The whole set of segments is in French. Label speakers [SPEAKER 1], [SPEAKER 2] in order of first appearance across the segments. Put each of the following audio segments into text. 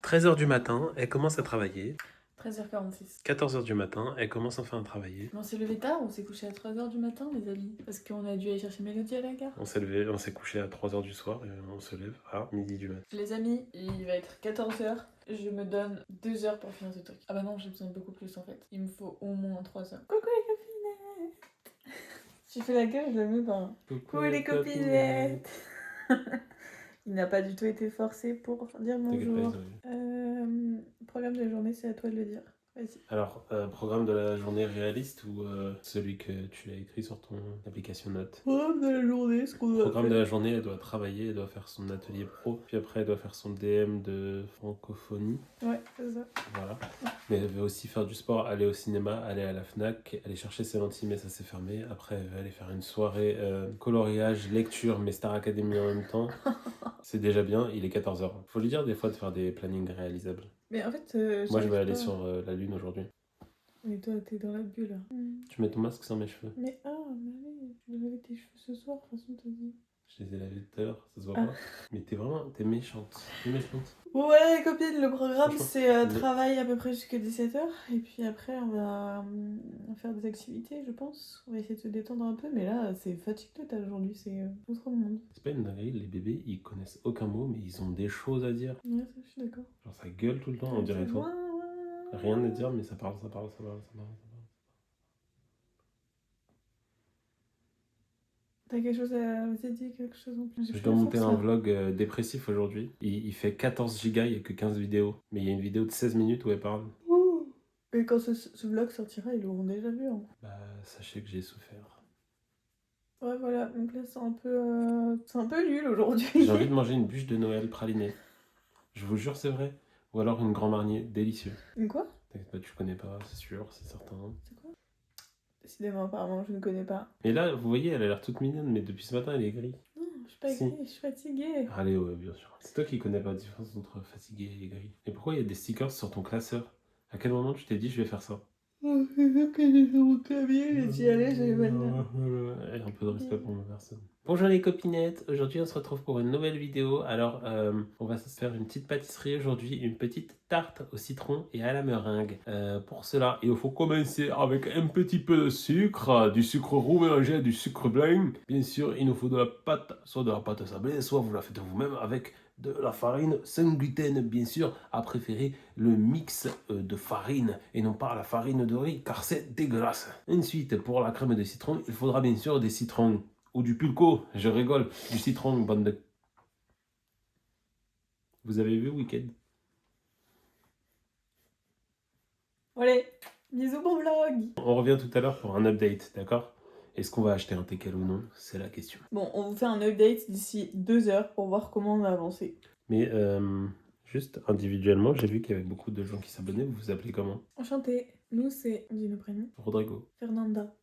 [SPEAKER 1] 13h du matin, elle commence à travailler.
[SPEAKER 2] 13h46.
[SPEAKER 1] 14h du matin, elle commence enfin à travailler.
[SPEAKER 2] On s'est levé tard, on s'est couché à 3h du matin, les amis. Parce qu'on a dû aller chercher Mélodie à la gare.
[SPEAKER 1] On s'est levé, on s'est couché à 3h du soir et on se lève à midi du matin.
[SPEAKER 2] Les amis, il va être 14h. Je me donne 2 heures pour finir ce truc. Ah bah non, j'ai besoin de beaucoup plus en fait. Il me faut au moins 3 heures. Coucou les copinettes. J'ai fait la gueule, je l'aime pas. Coucou les copinettes. Il n'a pas du tout été forcé pour dire bonjour. Programme de la journée, c'est à toi de le dire. Vas-y.
[SPEAKER 1] Alors, programme de la journée réaliste ou celui que tu as écrit sur ton application Notes?
[SPEAKER 2] Programme de la journée, ce qu'on doit
[SPEAKER 1] Programme
[SPEAKER 2] faire.
[SPEAKER 1] de la journée, elle doit travailler, elle doit faire son atelier pro, puis après elle doit faire son DM de francophonie.
[SPEAKER 2] Ouais, c'est ça.
[SPEAKER 1] Voilà. Mais elle veut aussi faire du sport, aller au cinéma, aller à la Fnac, aller chercher ses lentilles, mais ça s'est fermé. Après, elle va aller faire une soirée coloriage, lecture, mais Star Academy en même temps. C'est déjà bien, il est 14h. Faut lui dire des fois de faire des plannings réalisables.
[SPEAKER 2] Mais en fait,
[SPEAKER 1] Moi, je vais aller
[SPEAKER 2] pas.
[SPEAKER 1] sur la Lune aujourd'hui.
[SPEAKER 2] Mais toi, t'es dans la bulle là.
[SPEAKER 1] Tu mets ton masque sur mes cheveux.
[SPEAKER 2] Mais mais allez, tu vas laver tes cheveux ce soir, de toute façon, t'as dit.
[SPEAKER 1] Je les ai lavés tout à l'heure, ça se voit pas. Mais t'es méchante. T'es méchante.
[SPEAKER 2] Bon, voilà les copines, le programme
[SPEAKER 1] Franchement,
[SPEAKER 2] c'est travail à peu près jusqu'à 17h. Et puis après, on va faire des activités, je pense. On va essayer de se détendre un peu, mais là, c'est fatigue totale aujourd'hui, c'est autre monde.
[SPEAKER 1] C'est pas une dinguerie, les bébés, ils connaissent aucun mot, mais ils ont des choses à dire.
[SPEAKER 2] Ouais, ça, je suis d'accord.
[SPEAKER 1] Genre, ça gueule tout le temps, on dirait toi. Rien à dire, mais ça parle, ça parle, ça parle, ça parle.
[SPEAKER 2] T'as quelque chose à dire, quelque chose en plus?
[SPEAKER 1] Je dois monter un vlog dépressif aujourd'hui. Il fait 14 gigas, il n'y a que 15 vidéos. Mais il y a une vidéo de 16 minutes où elle parle.
[SPEAKER 2] Ouh. Et quand ce vlog sortira, ils l'auront déjà vu. Hein.
[SPEAKER 1] Bah, sachez que j'ai souffert.
[SPEAKER 2] Ouais, voilà, donc là c'est un peu nul aujourd'hui.
[SPEAKER 1] J'ai envie de manger une bûche de Noël pralinée. Je vous jure, c'est vrai. Ou alors une Grand Marnier, délicieux.
[SPEAKER 2] Une quoi?
[SPEAKER 1] T'inquiète pas, tu connais pas, c'est sûr, c'est certain.
[SPEAKER 2] C'est quoi? Décidément, apparemment, je ne connais pas.
[SPEAKER 1] Mais là, vous voyez, elle a l'air toute mignonne, mais depuis ce matin, elle est grise.
[SPEAKER 2] Non, je suis pas
[SPEAKER 1] Si.
[SPEAKER 2] gris, je suis fatiguée.
[SPEAKER 1] Allez, ouais, bien sûr. C'est toi qui connais pas la différence entre fatigué et gris. Et pourquoi il y a des stickers sur ton classeur? À quel moment tu t'es dit, je vais faire ça?
[SPEAKER 2] Oh, c'est sûr que j'ai sur mon clavier, j'ai dit allez, j'allais maintenant.
[SPEAKER 1] Et un peu de respect pour ma personne. Bonjour les copinettes, aujourd'hui on se retrouve pour une nouvelle vidéo. Alors on va se faire une petite pâtisserie aujourd'hui, une petite tarte au citron et à la meringue. Pour cela, il faut commencer avec un petit peu de sucre, du sucre roux mélangé à du sucre blanc. Bien sûr, il nous faut de la pâte, soit de la pâte sablée, soit vous la faites vous-même avec de la farine sans gluten, bien sûr, à préférer le mix de farine et non pas la farine de riz, car c'est dégueulasse. Ensuite, pour la crème de citron, il faudra bien sûr des citrons ou du pulco, je rigole, du citron, bande de... Vous avez vu Weekend?
[SPEAKER 2] Allez, bisous bon vlog.
[SPEAKER 1] On revient tout à l'heure pour un update, d'accord? Est-ce qu'on va acheter un teckel ou non? C'est la question.
[SPEAKER 2] Bon, on vous fait un update d'ici 2 heures pour voir comment on a avancé.
[SPEAKER 1] Mais juste individuellement, j'ai vu qu'il y avait beaucoup de gens qui s'abonnaient. Vous vous appelez comment?
[SPEAKER 2] Enchantée, nous c'est, on dit nos prénoms,
[SPEAKER 1] Rodrigo.
[SPEAKER 2] Fernanda.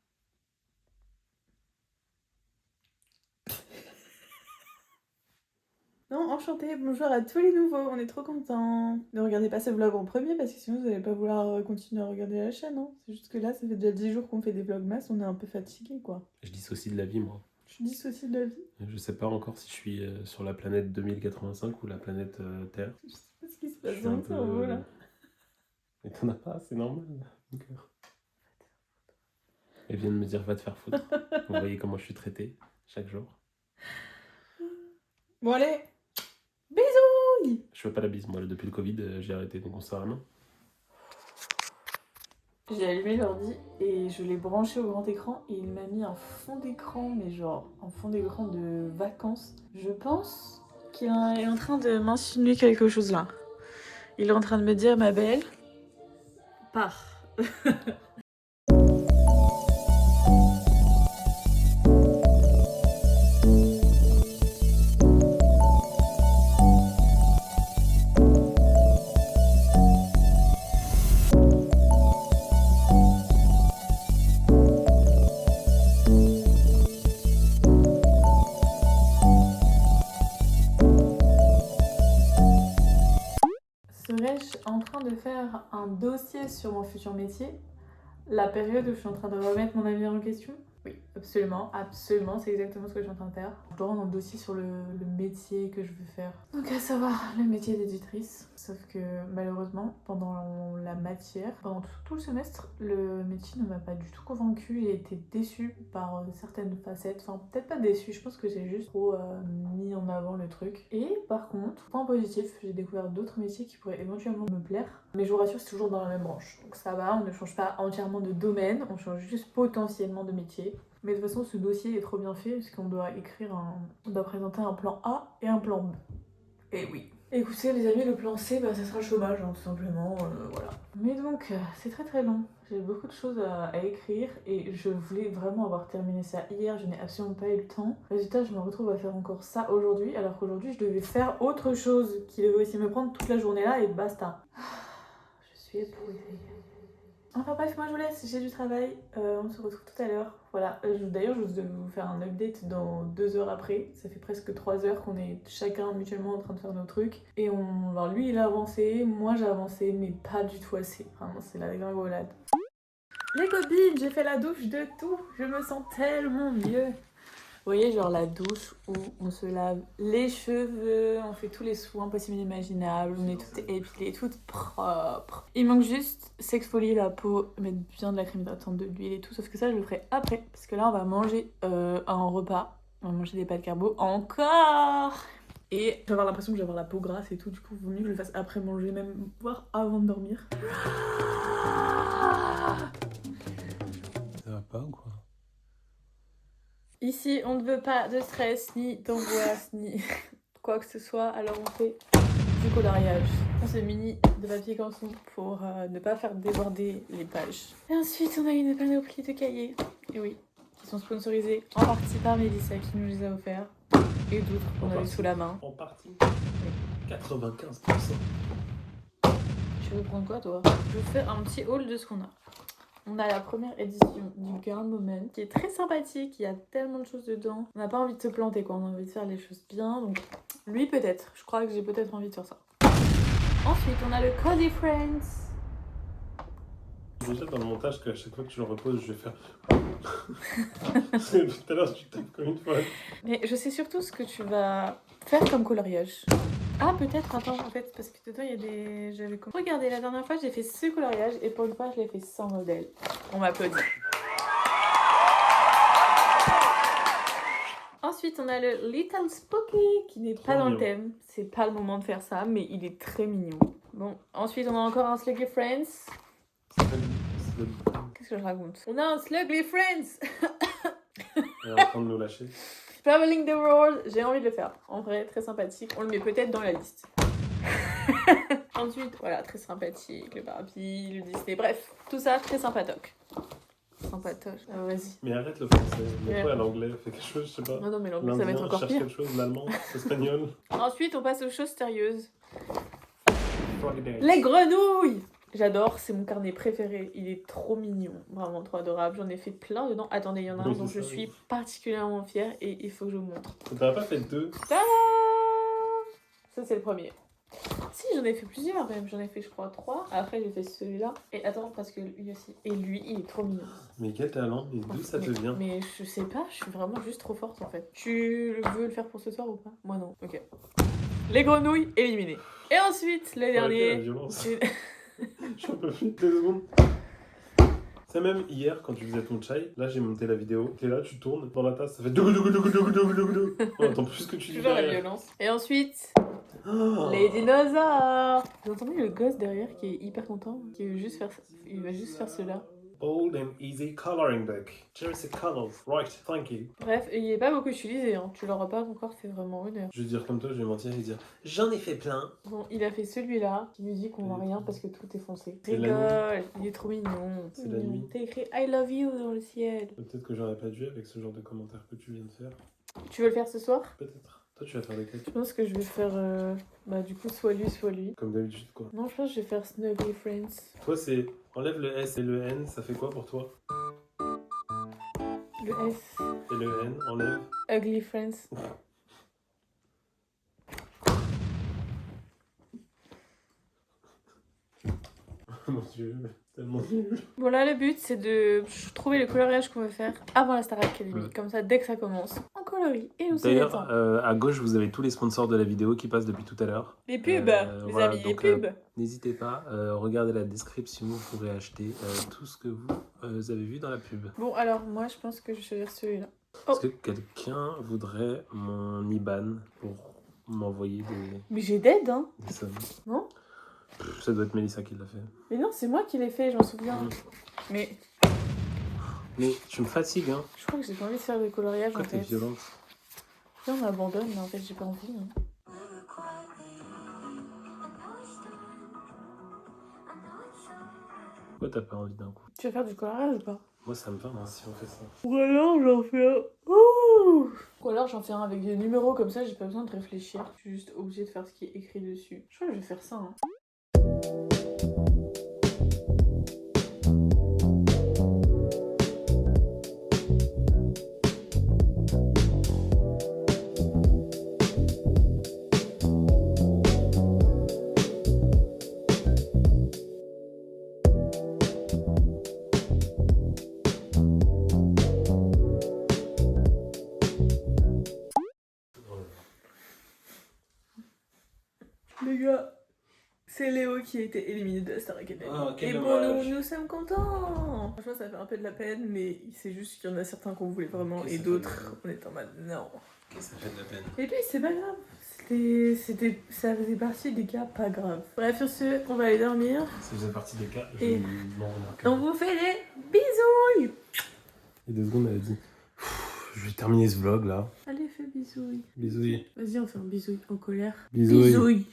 [SPEAKER 2] Non, enchantée, bonjour à tous les nouveaux, on est trop contents. Ne regardez pas ce vlog en premier parce que sinon vous allez pas vouloir continuer à regarder la chaîne. Hein. C'est juste que là, ça fait déjà 10 jours qu'on fait des vlogmas, on est un peu fatigué quoi.
[SPEAKER 1] Je dissocie de la vie, moi.
[SPEAKER 2] Je dissocie de la vie.
[SPEAKER 1] Je sais pas encore si je suis sur la planète 2085 ou la planète Terre.
[SPEAKER 2] Je sais pas ce qui se passe
[SPEAKER 1] suis
[SPEAKER 2] dans
[SPEAKER 1] un
[SPEAKER 2] le
[SPEAKER 1] peu,
[SPEAKER 2] cerveau là.
[SPEAKER 1] Mais t'en as pas, c'est normal. Mon cœur. Elle vient de me dire va te faire foutre. Vous voyez comment je suis traité chaque jour.
[SPEAKER 2] Bon allez, bisous.
[SPEAKER 1] Je fais pas la bise, moi depuis le Covid, j'ai arrêté, donc on se serre la main.
[SPEAKER 2] J'ai allumé l'ordi et je l'ai branché au grand écran et il m'a mis un fond d'écran, mais genre un fond d'écran de vacances. Je pense qu'il est en train de m'insinuer quelque chose là. Il est en train de me dire, ma belle, pars. Serais-je en train de faire un dossier sur mon futur métier? La période où je suis en train de remettre mon avenir en question? Oui, absolument, absolument, c'est exactement ce que je suis en train de faire. Je dois rendre un dossier sur le métier que je veux faire. Donc à savoir le métier d'éditrice. Sauf que malheureusement, pendant la matière, pendant tout le semestre, le métier ne m'a pas du tout convaincue. J'ai été déçue par certaines facettes. Enfin, peut-être pas déçue, je pense que j'ai juste trop mis en avant le truc. Et par contre, point positif, j'ai découvert d'autres métiers qui pourraient éventuellement me plaire. Mais je vous rassure, c'est toujours dans la même branche. Donc ça va, on ne change pas entièrement de domaine, on change juste potentiellement de métier. Mais de toute façon, ce dossier est trop bien fait puisqu'on doit on doit présenter un plan A et un plan B. Et oui. Écoutez les amis, le plan C, ça sera le chômage, hein, tout simplement, voilà. Mais donc, c'est très très long. J'ai beaucoup de choses à écrire et je voulais vraiment avoir terminé ça hier, je n'ai absolument pas eu le temps. Résultat, je me retrouve à faire encore ça aujourd'hui, alors qu'aujourd'hui, je devais faire autre chose qui devait aussi me prendre toute la journée là et basta. Je suis épuisée. Enfin bref, moi je vous laisse, j'ai du travail, on se retrouve tout à l'heure. Voilà, d'ailleurs je vais vous faire un update dans 2 heures après. Ça fait presque 3 heures qu'on est chacun mutuellement en train de faire nos trucs. Et alors lui il a avancé, moi j'ai avancé, mais pas du tout assez. Vraiment c'est la dégringolade. Les copines, j'ai fait la douche de tout, je me sens tellement mieux. Vous voyez, genre la douche où on se lave les cheveux, on fait tous les soins possibles et imaginables, on est toutes épilées, toutes propres. Il manque juste s'exfolier la peau, mettre bien de la crème hydratante, de l'huile et tout, sauf que ça je le ferai après, parce que là on va manger un repas, on va manger des pâtes carbo encore. Et je vais avoir l'impression que je vais avoir la peau grasse et tout, du coup il vaut mieux que je le fasse après manger, même voire avant de dormir.
[SPEAKER 1] Ça va pas ou quoi?
[SPEAKER 2] Ici, on ne veut pas de stress, ni d'angoisse, ni quoi que ce soit, alors on fait du coloriage. On se munit de papier canson pour ne pas faire déborder les pages. Et ensuite, on a une panoplie de cahiers, et oui, qui sont sponsorisés en partie par Mélissa qui nous les a offerts, et d'autres qu'on a eu sous la main.
[SPEAKER 1] En partie
[SPEAKER 2] Oui.
[SPEAKER 1] 95%.
[SPEAKER 2] Tu veux prendre quoi, toi? Je vais faire un petit haul de ce qu'on a. On a la première édition du Girl Moment qui est très sympathique, il y a tellement de choses dedans. On n'a pas envie de se planter quoi, on a envie de faire les choses bien. Donc lui peut-être, je crois que j'ai peut-être envie de faire ça. Ensuite on a le Cozy Friends.
[SPEAKER 1] Déjà dans le montage qu'à chaque fois que tu le reposes, je vais faire... Parce que tout à l'heure tu tapes comme une folle.
[SPEAKER 2] Mais je sais surtout ce que tu vas faire comme coloriage. Ah peut-être, attends en fait, parce que dedans il y a des... Regardez, la dernière fois j'ai fait ce coloriage et pour une fois je l'ai fait sans modèle. On m'applaudit. Ensuite, on a le Little Spooky qui n'est pas dans le thème. C'est pas le moment de faire ça, mais il est très mignon. Bon, ensuite, on a encore un Slugly Friends. Qu'est-ce que je raconte? On a un Slugly Friends.
[SPEAKER 1] Elle est en train de nous lâcher.
[SPEAKER 2] Traveling the World, j'ai envie de le faire. En vrai, très sympathique. On le met peut-être dans la liste. Ensuite, voilà, très sympathique. Le Barbie, le Disney, bref. Tout ça, très sympatoc. Sympatoche. Ah, vas-y.
[SPEAKER 1] Mais arrête le français. Mais quoi, l'anglais fait quelque chose, je sais pas.
[SPEAKER 2] Non, mais l'anglais, ça va être encore
[SPEAKER 1] cherche
[SPEAKER 2] pire.
[SPEAKER 1] quelque chose, l'allemand, l'espagnol.
[SPEAKER 2] Ensuite, on passe aux choses sérieuses.
[SPEAKER 1] Friday.
[SPEAKER 2] Les grenouilles! J'adore, c'est mon carnet préféré. Il est trop mignon, vraiment trop adorable. J'en ai fait plein dedans. Attendez, il y en a un dont je suis particulièrement fière et il faut que je vous montre.
[SPEAKER 1] T'en as pas fait 2?
[SPEAKER 2] Tada! Ça, c'est le premier. Si, j'en ai fait plusieurs même. J'en ai fait, je crois, 3. Après, j'ai fait celui-là. Et attends, parce que lui aussi. Et lui, il est trop mignon.
[SPEAKER 1] Mais quel talent? Et d'où ça te vient?
[SPEAKER 2] Mais je sais pas, je suis vraiment juste trop forte en fait. Tu veux le faire pour ce soir ou pas? Moi non. Ok. Les grenouilles éliminées. Et ensuite, le dernier.
[SPEAKER 1] La violence. J'en peux plus, 2 secondes. C'est même hier quand tu faisais ton chai, là j'ai monté la vidéo, t'es là, tu tournes dans la tasse, ça fait dougou dougou dougou dougou dougou dougou. On entend plus ce que tu dis.
[SPEAKER 2] Toujours la violence. Et ensuite, les dinosaures. Vous entendez le gosse derrière qui est hyper content, qui veut juste faire ça. Il va juste faire cela.
[SPEAKER 1] Bold and easy coloring book. Jersey colors. Right, thank you.
[SPEAKER 2] Bref, il n'est pas beaucoup utilisé, hein. Tu l'auras pas encore fait vraiment une heure.
[SPEAKER 1] Je vais dire comme toi, je vais mentir et dire j'en ai fait plein.
[SPEAKER 2] Bon, il a fait celui-là qui nous dit qu'on voit rien parce que tout est foncé.
[SPEAKER 1] C'est la
[SPEAKER 2] Rigole, il est trop mignon.
[SPEAKER 1] C'est la nuit.
[SPEAKER 2] T'as écrit I love you dans le ciel.
[SPEAKER 1] Peut-être que j'aurais pas dû avec ce genre de commentaires que tu viens de faire.
[SPEAKER 2] Tu veux le faire ce soir?
[SPEAKER 1] Peut-être. Toi, tu vas faire lesquels?
[SPEAKER 2] Je pense que je vais faire, du coup, soit lui, soit lui.
[SPEAKER 1] Comme d'habitude, quoi.
[SPEAKER 2] Non, je pense que je vais faire Snuggly Friends.
[SPEAKER 1] Toi, c'est enlève le S et le N, ça fait quoi pour toi?
[SPEAKER 2] Le S.
[SPEAKER 1] Et le N, enlève.
[SPEAKER 2] Ugly Friends.
[SPEAKER 1] Mon Dieu, tellement nul.
[SPEAKER 2] Bon là le but c'est de trouver le coloriage qu'on veut faire avant la Star Academy.
[SPEAKER 1] Ouais.
[SPEAKER 2] Comme ça dès que ça commence, on colorie et on se
[SPEAKER 1] D'ailleurs,
[SPEAKER 2] détend.
[SPEAKER 1] à gauche, vous avez tous les sponsors de la vidéo qui passent depuis tout à l'heure.
[SPEAKER 2] Les pubs, les
[SPEAKER 1] voilà,
[SPEAKER 2] amis,
[SPEAKER 1] donc,
[SPEAKER 2] les pubs.
[SPEAKER 1] n'hésitez pas, regardez la description, vous pourrez acheter tout ce que vous avez vu dans la pub.
[SPEAKER 2] Bon alors moi je pense que je vais choisir celui-là.
[SPEAKER 1] Est-ce que quelqu'un voudrait mon IBAN pour m'envoyer
[SPEAKER 2] Mais j'ai d'aide hein.
[SPEAKER 1] des sommes?
[SPEAKER 2] Non?
[SPEAKER 1] Ça doit être Mélissa qui l'a fait.
[SPEAKER 2] Mais non c'est moi qui l'ai fait, je m'en souviens. Mais
[SPEAKER 1] tu me fatigues, hein.
[SPEAKER 2] je crois que j'ai pas envie de faire de coloriage
[SPEAKER 1] Pourquoi
[SPEAKER 2] en
[SPEAKER 1] t'es
[SPEAKER 2] fait.
[SPEAKER 1] violente?
[SPEAKER 2] Viens on abandonne mais en fait j'ai pas envie. Hein.
[SPEAKER 1] Pourquoi t'as pas envie d'un coup?
[SPEAKER 2] Tu vas faire du coloriage ou pas?
[SPEAKER 1] Moi, ça me va, hein, si on fait ça.
[SPEAKER 2] Ou alors j'en fais un. Ouh. Ou alors j'en fais un avec des numéros comme ça, j'ai pas besoin de réfléchir. Je suis juste obligée de faire ce qui est écrit dessus. Je crois que je vais faire ça. Hein. Les gars, c'est Léo qui a été éliminé de la Star Academy.
[SPEAKER 1] Oh, quel
[SPEAKER 2] et bon,
[SPEAKER 1] dommage.
[SPEAKER 2] nous sommes contents. Franchement, ça fait un peu de la peine, mais c'est juste qu'il y en a certains qu'on voulait vraiment
[SPEAKER 1] Qu'est-ce
[SPEAKER 2] et
[SPEAKER 1] que ça fait de la
[SPEAKER 2] d'autres, on est en mode non.
[SPEAKER 1] Qu'est-ce que ça fait de la peine?
[SPEAKER 2] Et puis, c'est pas grave. Ça faisait partie des cas pas graves. Bref, sur ce, on va aller dormir.
[SPEAKER 1] Ça faisait partie des cas, je
[SPEAKER 2] Et-
[SPEAKER 1] m'en remarque.
[SPEAKER 2] On vous fait des bisous.
[SPEAKER 1] Et 2 secondes, elle a dit je vais terminer ce vlog là.
[SPEAKER 2] Allez, fais bisous.
[SPEAKER 1] Bisous.
[SPEAKER 2] Vas-y, on fait un bisou en colère.
[SPEAKER 1] Bisous.
[SPEAKER 2] Bisouille.